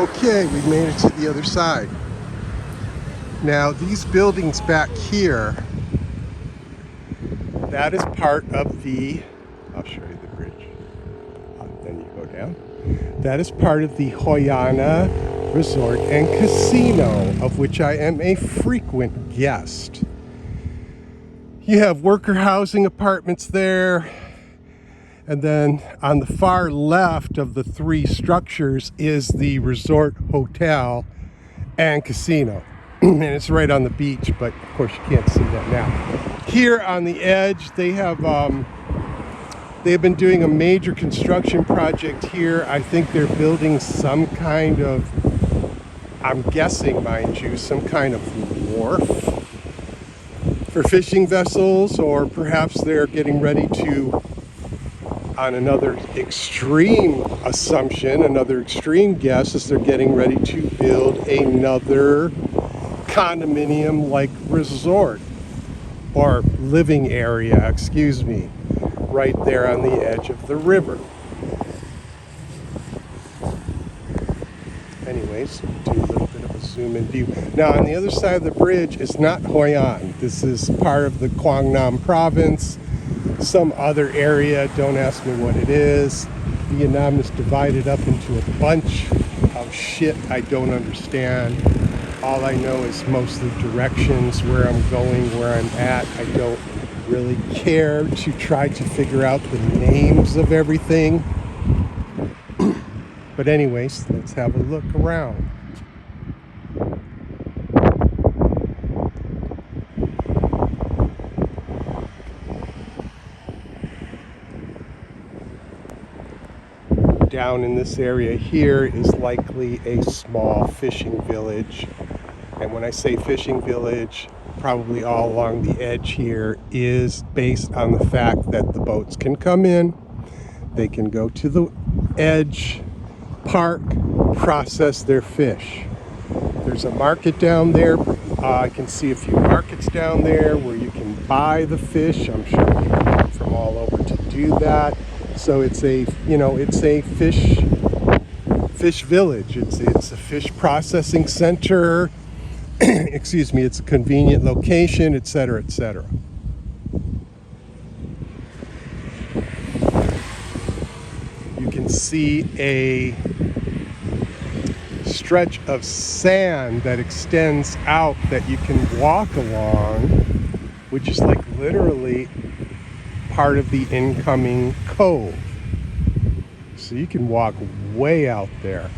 Okay, we made it to the other side. Now, these buildings back here, that is part of the, I'll show you the bridge. Then you go down. That is part of the Hoyana Resort and Casino, of which I am a frequent guest. You have worker housing apartments there. And then on the far left of the three structures is the resort hotel and casino. And it's right on the beach, but of course you can't see that now. Here on the edge, they have been doing a major construction project here. I think they're building some kind of, I'm guessing, mind you, some kind of wharf for fishing vessels, or perhaps they're getting ready to, on another extreme assumption, another extreme guess, is they're getting ready to build another condominium-like resort or living area, excuse me, right there on the edge of the river. Anyways, do a little bit of a zoom in view. Now, on the other side of the bridge is not Hoi An. This is part of the Quang Nam province. Some other area, don't ask me what it is. Vietnam is divided up into a bunch of shit I don't understand. All I know is mostly directions, where I'm going, where I'm at. I don't really care to try to figure out the names of everything. But anyways, let's have a look around. Down in this area here is likely a small fishing village. And when I say fishing village, probably all along the edge here is based on the fact that the boats can come in, they can go to the edge, park, process their fish. There's a market down there. I can see a few markets down there where you can buy the fish. I'm sure people come from all over to do that. So it's a, it's a fish village. It's a fish processing center. Excuse me, it's a convenient location, etc., etc. You can see a stretch of sand that extends out that you can walk along, which is like literally part of the incoming cove. So you can walk way out there.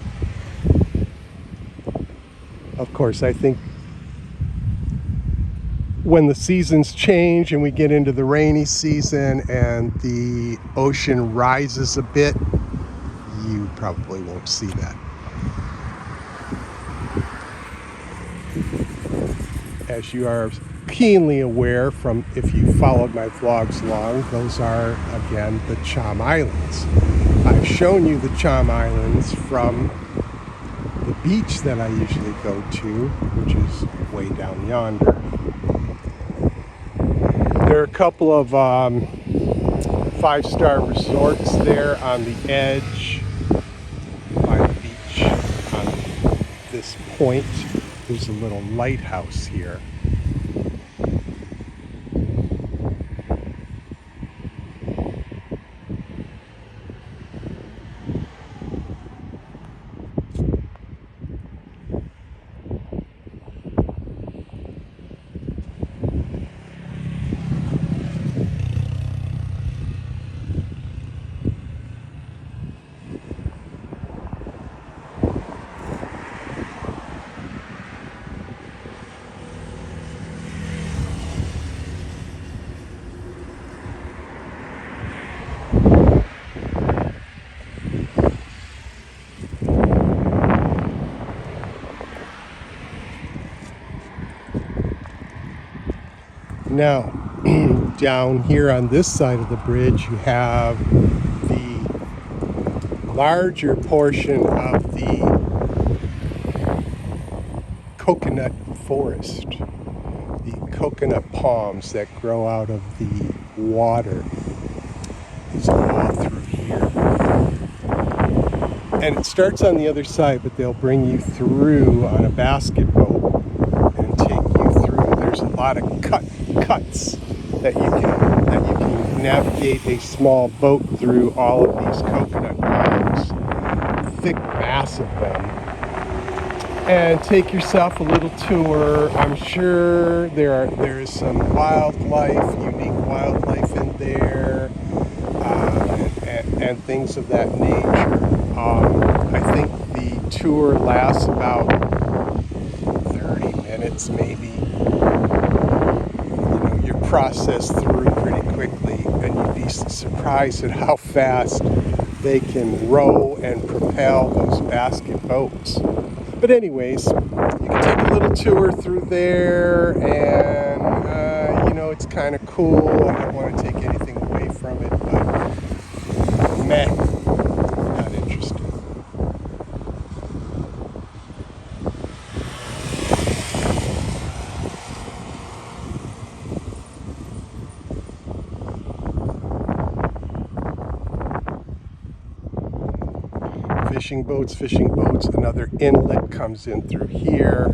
Of course, I think when the seasons change and we get into the rainy season and the ocean rises a bit, you probably won't see that. As you are keenly aware from, if you followed my vlogs long, those are, again, the Cham Islands. I've shown you the Cham Islands from the beach that I usually go to, which is way down yonder. There are a couple of five-star resorts there on the edge by the beach. On this point, there's a little lighthouse here. Now, down here on this side of the bridge, you have the larger portion of the coconut forest, the coconut palms that grow out of the water. Is all through here. And it starts on the other side, but they'll bring you through on a basket boat and take you through. There's a lot of cuts that you can navigate a small boat through all of these coconut palms, thick mass of them, and take yourself a little tour. I'm sure there is some wildlife, unique wildlife in there, and things of that nature. I think the tour lasts about 30 minutes, maybe. You're processed through pretty quickly, and you'd be surprised at how fast they can row and propel those basket boats. But anyways, you can take a little tour through there, and it's kind of cool. I don't want to take anything away from it, but meh, not interested. Fishing boats. Another inlet comes in through here.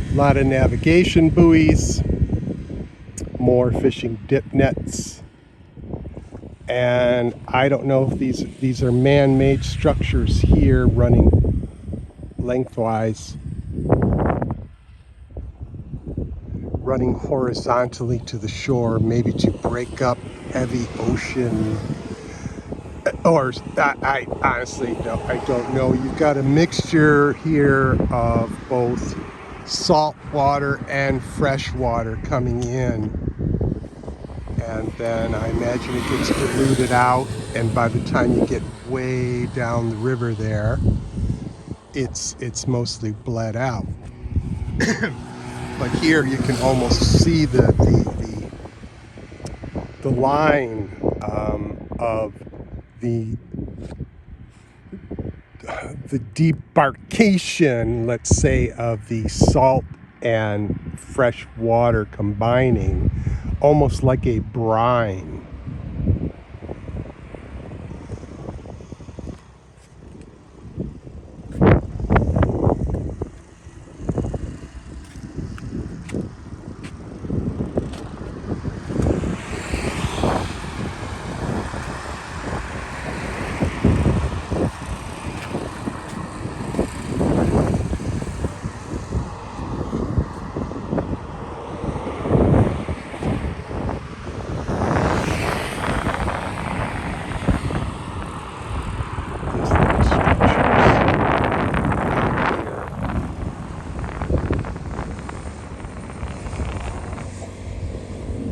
A lot of navigation buoys, more fishing dip nets, and I don't know if these are man-made structures here running lengthwise, running horizontally to the shore, maybe to break up heavy ocean. Or I honestly don't know. You've got a mixture here of both salt water and fresh water coming in, and then I imagine it gets diluted out, and by the time you get way down the river there, it's mostly bled out. But here you can almost see the line of the debarkation, let's say, of the salt and fresh water combining, almost like a brine.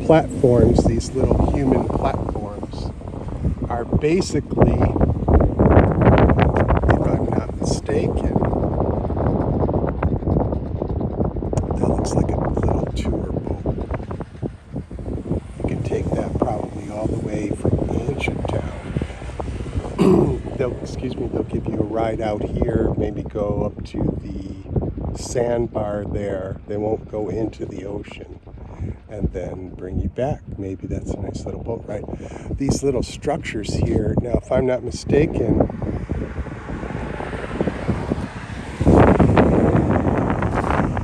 Platforms, these little human platforms, are basically, if I'm not mistaken, that looks like a little tour boat. You can take that probably all the way from ancient town. They'll give you a ride out here, maybe go up to the sandbar there. They won't go into the ocean, and then bring you back. Maybe that's a nice little boat ride. These little structures here, now if I'm not mistaken,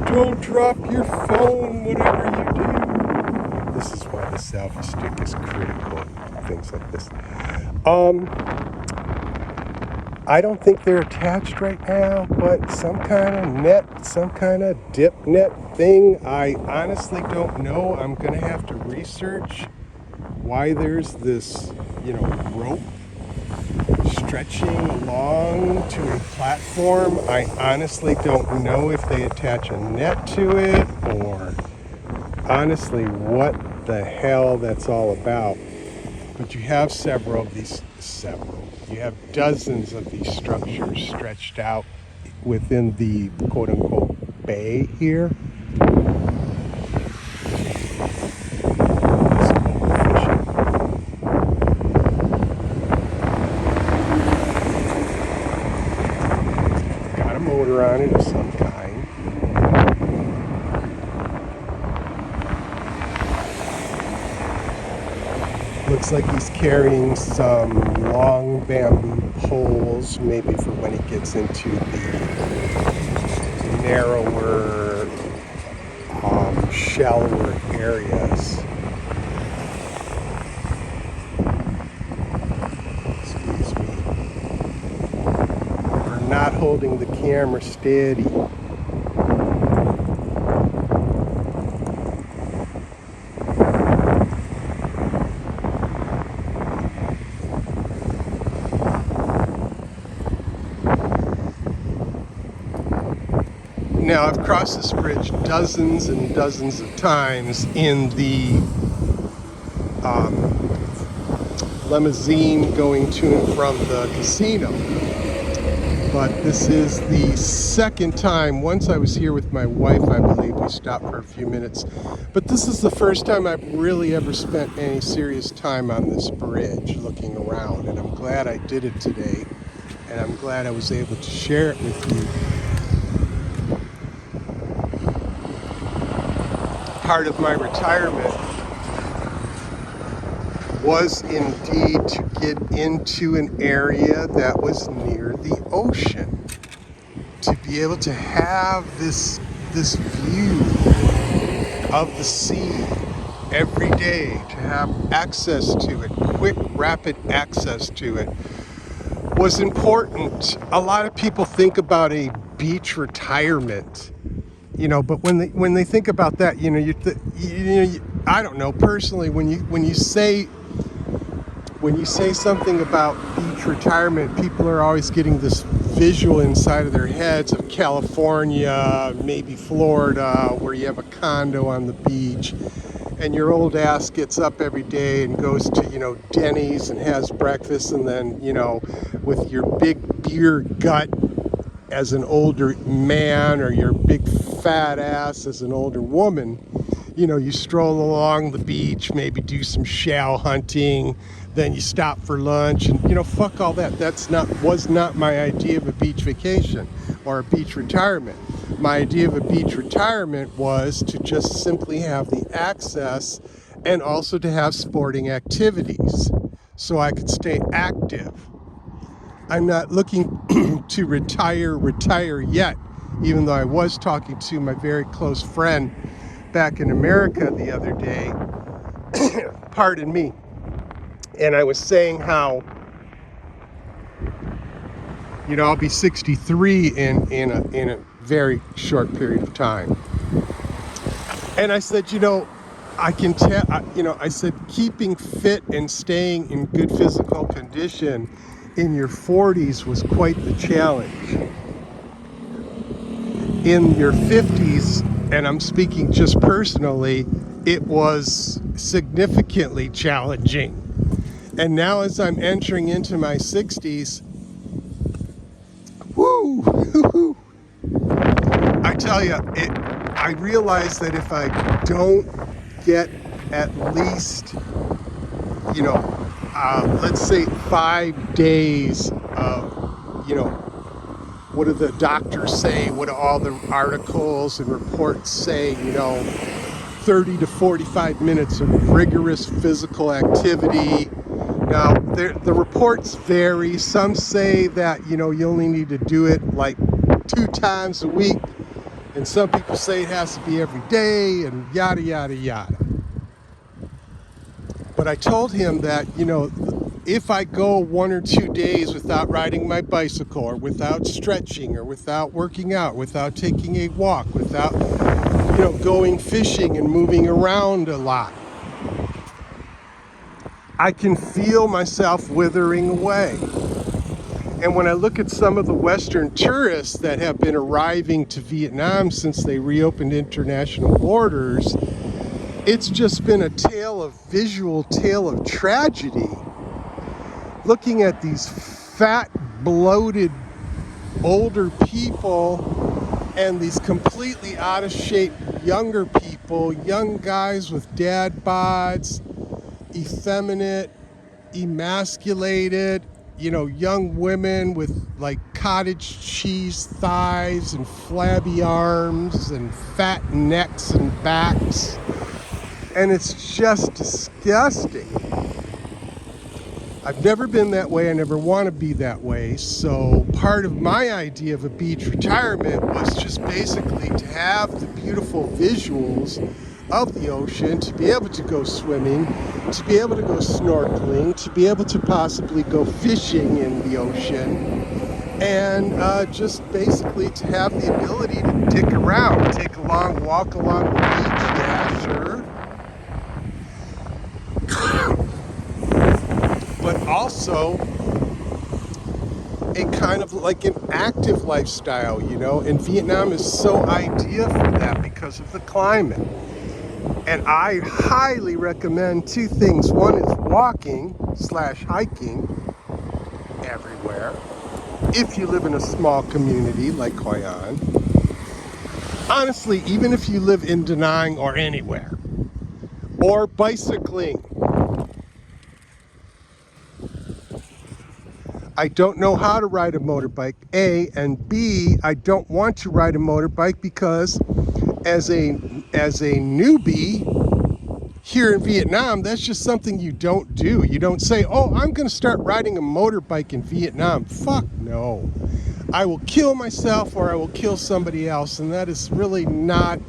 don't drop your phone, whatever you do. This is why the selfie stick is critical, things like this. I don't think they're attached right now, but some kind of net, some kind of dip net thing, I honestly don't know. I'm going to have to research why there's this, rope stretching along to a platform. I honestly don't know if they attach a net to it or honestly what the hell that's all about. But you have you have dozens of these structures stretched out within the quote-unquote bay here. Got a motor on it of some kind. Looks like he's carrying some long bamboo poles, maybe for when he gets into the narrower, shallower areas. Excuse me. For not holding the camera steady. Now, I've crossed this bridge dozens and dozens of times in the limousine going to and from the casino. But this is the second time. Once I was here with my wife, I believe. We stopped for a few minutes. But this is the first time I've really ever spent any serious time on this bridge looking around. And I'm glad I did it today. And I'm glad I was able to share it with you. Part of my retirement was indeed to get into an area that was near the ocean, to be able to have this view of the sea every day, to have access to it, quick, rapid access to it, was important. A lot of people think about a beach retirement, but when they think about that, I don't know personally, when you say something about beach retirement, people are always getting this visual inside of their heads of California, maybe Florida, where you have a condo on the beach, and your old ass gets up every day and goes to Denny's and has breakfast, and then with your big beer gut as an older man, or your big fat ass as an older woman, you stroll along the beach, maybe do some shell hunting, then you stop for lunch, and fuck all that. Was not my idea of a beach vacation or a beach retirement. My idea of a beach retirement was to just simply have the access and also to have sporting activities so I could stay active. I'm not looking to retire yet, even though I was talking to my very close friend back in America the other day, pardon me, and I was saying how, I'll be 63 in a very short period of time. And I said, I can tell, I said, keeping fit and staying in good physical condition in your 40s was quite the challenge. In your 50s, and I'm speaking just personally, it was significantly challenging. And now as I'm entering into my 60s, I tell you, I realize that if I don't get at least, let's say 5 days of, what do the doctors say? What do all the articles and reports say? 30 to 45 minutes of rigorous physical activity. Now, the reports vary. Some say that, you only need to do it like 2 times a week. And some people say it has to be every day and yada, yada, yada. But I told him that, if I go 1 or 2 days without riding my bicycle, or without stretching, or without working out, without taking a walk, without, going fishing and moving around a lot, I can feel myself withering away. And when I look at some of the Western tourists that have been arriving to Vietnam since they reopened international borders, it's just been a visual tale of tragedy. Looking at these fat, bloated, older people and these completely out of shape younger people, young guys with dad bods, effeminate, emasculated, young women with like cottage cheese thighs and flabby arms and fat necks and backs. And it's just disgusting. I've never been that way. I never want to be that way. So part of my idea of a beach retirement was just basically to have the beautiful visuals of the ocean, to be able to go swimming, to be able to go snorkeling, to be able to possibly go fishing in the ocean, and just basically to have the ability to dick around, take a long walk along the beach. Yeah, sure. But also a kind of like an active lifestyle, and Vietnam is so ideal for that because of the climate. And I highly recommend two things. One is walking/hiking everywhere. If you live in a small community like Hoi An. Honestly, even if you live in Da Nang or anywhere. Or bicycling. I don't know how to ride a motorbike, A, and B, I don't want to ride a motorbike because as a newbie here in Vietnam, that's just something you don't do. You don't say, oh, I'm going to start riding a motorbike in Vietnam. Fuck no. I will kill myself or I will kill somebody else, and that is really not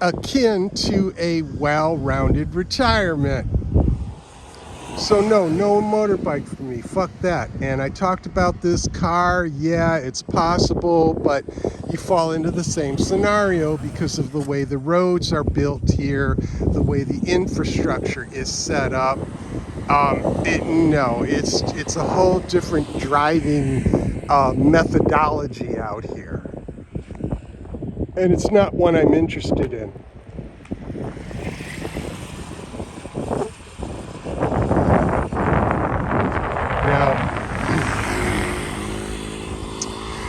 akin to a well-rounded retirement. So no motorbike for me, fuck that. And I talked about this car, yeah, it's possible, but you fall into the same scenario because of the way the roads are built here, the way the infrastructure is set up. It's a whole different driving methodology out here. And it's not one I'm interested in.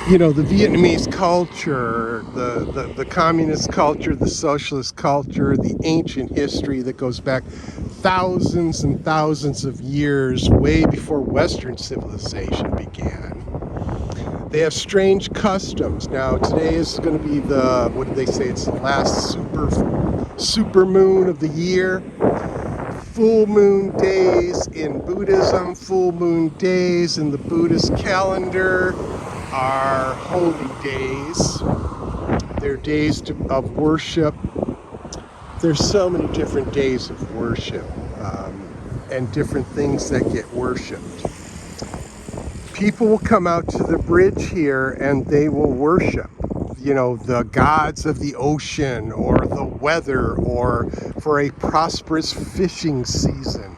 The Vietnamese culture, the communist culture, the socialist culture, the ancient history that goes back thousands and thousands of years, way before Western civilization began. They have strange customs. Now, today is going to be what did they say? It's the last super moon of the year. Full moon days in Buddhism, full moon days in the Buddhist calendar are holy days. They're days of worship. There's so many different days of worship and different things that get worshipped. People will come out to the bridge here and they will worship, the gods of the ocean or the weather, or for a prosperous fishing season,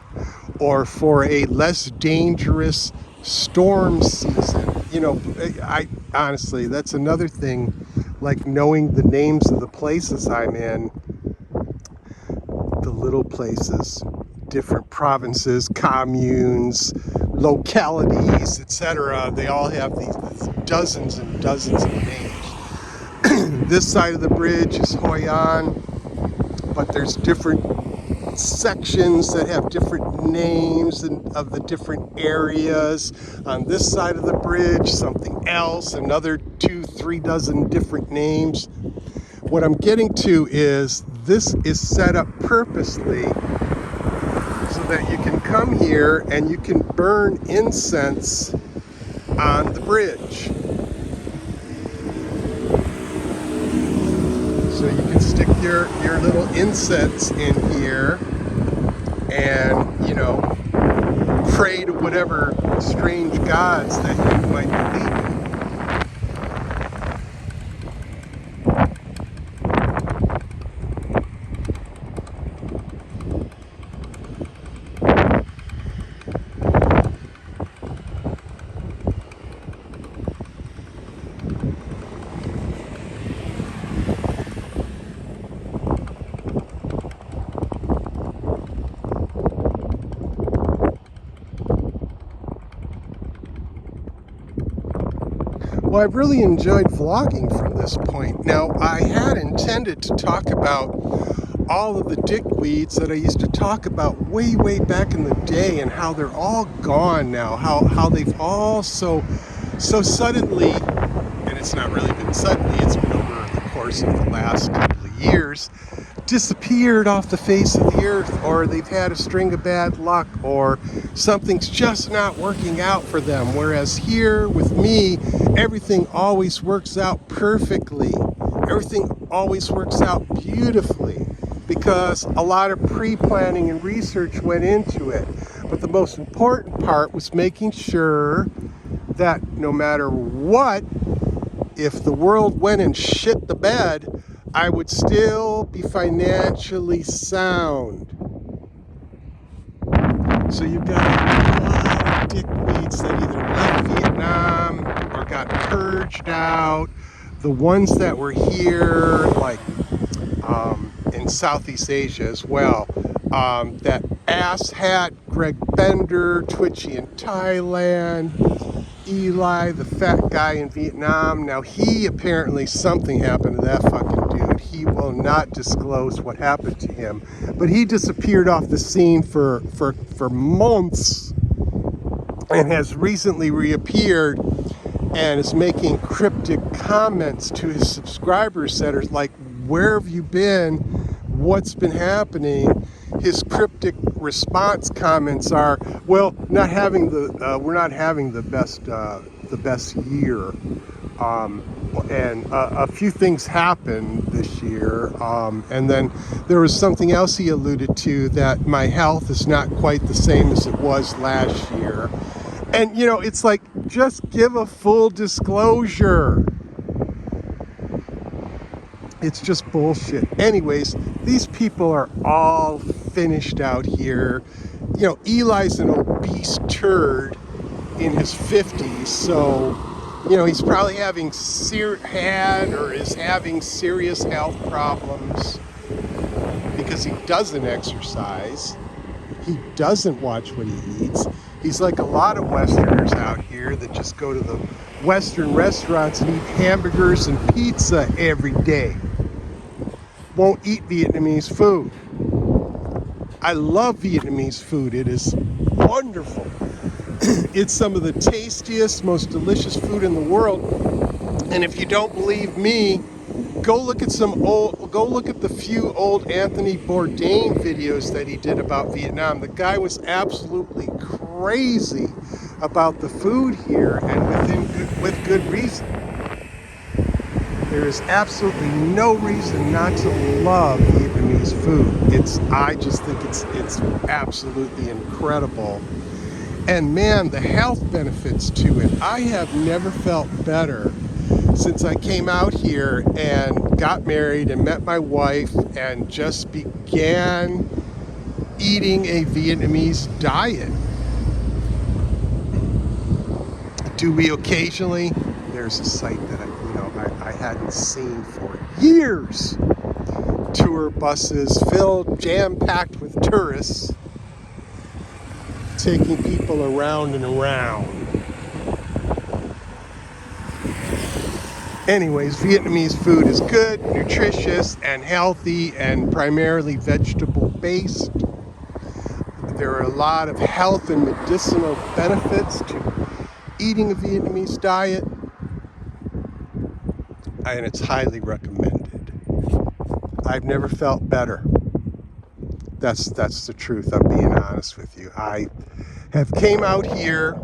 or for a less dangerous storm season. I honestly, that's another thing, like knowing the names of the places I'm in, the little places, different provinces, communes, localities, etc. They all have these dozens and dozens of names. This side of the bridge is Hoi An, but there's different sections that have different names of the different areas. On this side of the bridge, something else, another 2-3 dozen different names. What I'm getting to is this is set up purposely so that you can come here and you can burn incense on the bridge. So you can stick your little incense in here and, pray to whatever strange gods that you might believe in. Well, I've really enjoyed vlogging from this point. Now, I had intended to talk about all of the dickweeds that I used to talk about way back in the day, and how they're all gone now, how they've all so suddenly, and it's not really been suddenly, it's been over the course of the last couple of years, disappeared off the face of the earth, or they've had a string of bad luck, or something's just not working out for them. Whereas here with me, everything always works out perfectly. Everything always works out beautifully, because a lot of pre-planning and research went into it. But the most important part was making sure that no matter what, if the world went and shit the bed, I would still be financially sound. So you've got a lot of dickweeds that either left Vietnam or got purged out. The ones that were here, like in Southeast Asia as well. That asshat Greg Bender, Twitchy in Thailand, Eli, the fat guy in Vietnam. Now he apparently, something happened to that fucking dude. He will not disclose what happened to him, but he disappeared off the scene for months, and has recently reappeared and is making cryptic comments to his subscribers that are like, where have you been? What's been happening? His cryptic response comments are, well, not having the we're not having the best year, and a few things happened this year, and then there was something else he alluded to, that my health is not quite the same as it was last year. And you know, it's like, just give a full disclosure. It's just bullshit. Anyways, these people are all finished out here. You know, Eli's an obese turd in his 50s, so, you know, he's probably having is having serious health problems because he doesn't exercise. He doesn't watch what he eats. He's like a lot of Westerners out here that just go to the Western restaurants and eat hamburgers and pizza every day. Won't eat Vietnamese food. I love Vietnamese food. It is wonderful. It's some of the tastiest, most delicious food in the world. And if you don't believe me, go look at the few old Anthony Bourdain videos that he did about Vietnam. The guy was absolutely crazy about the food here, and with good reason. There is absolutely no reason not to love Vietnamese food. I just think it's absolutely incredible. And man, the health benefits to it. I have never felt better since I came out here and got married and met my wife and just began eating a Vietnamese diet. Do we occasionally? There's a site that I hadn't seen for years. Tour buses filled, jam-packed with tourists, taking people around and around. Anyways, Vietnamese food is good, nutritious, and healthy, and primarily vegetable-based. There are a lot of health and medicinal benefits to eating a Vietnamese diet, and it's highly recommended. I've never felt better. That's the truth. I'm being honest with you. I have came out here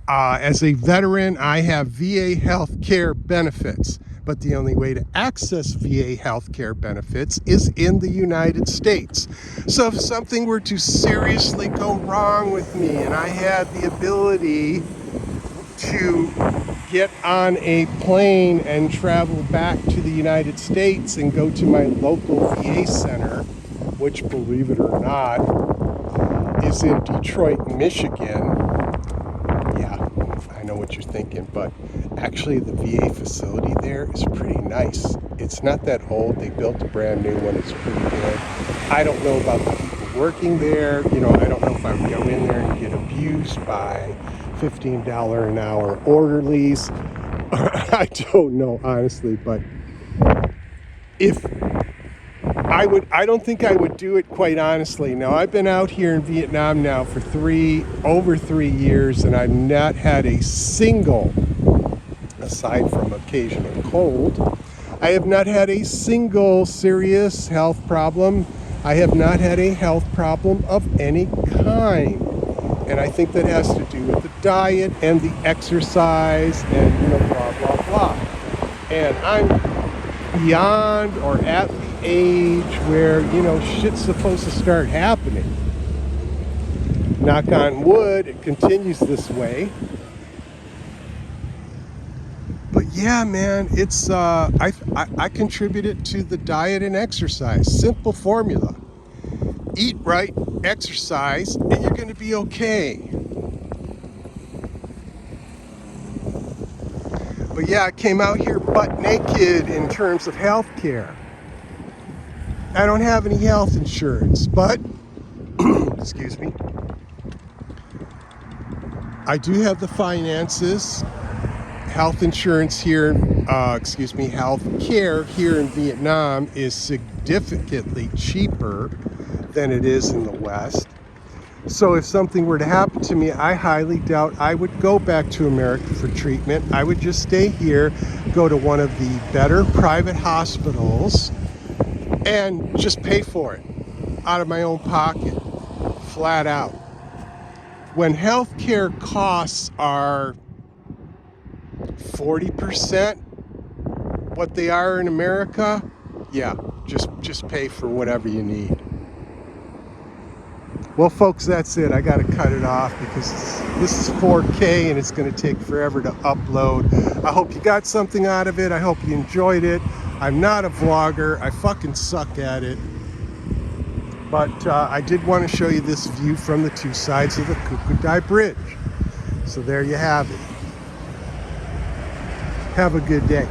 as a veteran. I have VA health care benefits, but the only way to access VA health care benefits is in the United States. So if something were to seriously go wrong with me and I had the ability to get on a plane and travel back to the United States and go to my local VA center, which, believe it or not, is in Detroit, Michigan. Yeah, I know what you're thinking, but actually the VA facility there is pretty nice. It's not that old. They built a brand new one. It's pretty good. I don't know about the people working there. You know, I don't know if I would go in there and get abused by $15 an hour orderlies. I don't know, honestly, but if I don't think I would do it, quite honestly. Now, I've been out here in Vietnam now for over 3 years, and I've not had a single, aside from occasional cold, I have not had a single serious health problem. I have not had a health problem of any kind. And I think that has to do with the diet and the exercise and, blah, blah, blah. And I'm beyond or at the age where, shit's supposed to start happening. Knock on wood, it continues this way. But yeah, man, it's I contribute it to the diet and exercise. Simple formula. Eat right, exercise, and you're going to be okay. But yeah, I came out here butt naked in terms of health care. I don't have any health insurance, but excuse me, I do have the finances. Health insurance here, health care here in Vietnam is significantly cheaper than it is in the West. So if something were to happen to me, I highly doubt I would go back to America for treatment. I would just stay here, go to one of the better private hospitals, and just pay for it out of my own pocket, flat out. When healthcare costs are 40% what they are in America, yeah, just pay for whatever you need. Well, folks, that's it. I got to cut it off because this is 4K and it's going to take forever to upload. I hope you got something out of it. I hope you enjoyed it. I'm not a vlogger. I fucking suck at it. But I did want to show you this view from the two sides of the Kukudai Bridge. So there you have it. Have a good day.